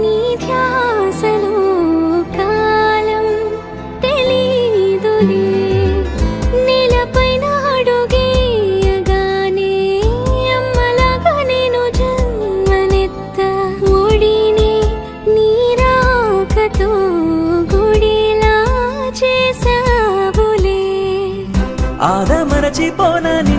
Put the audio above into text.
నీ ధ్యాసలో కాలం తెలీదులే నేలపైన అడుగేయగానే అమ్మలాగా నేను జన్మనెత్త ఒడిని నీ రాకతో గుడిలా చేసావులే ఆదమరచిపోనని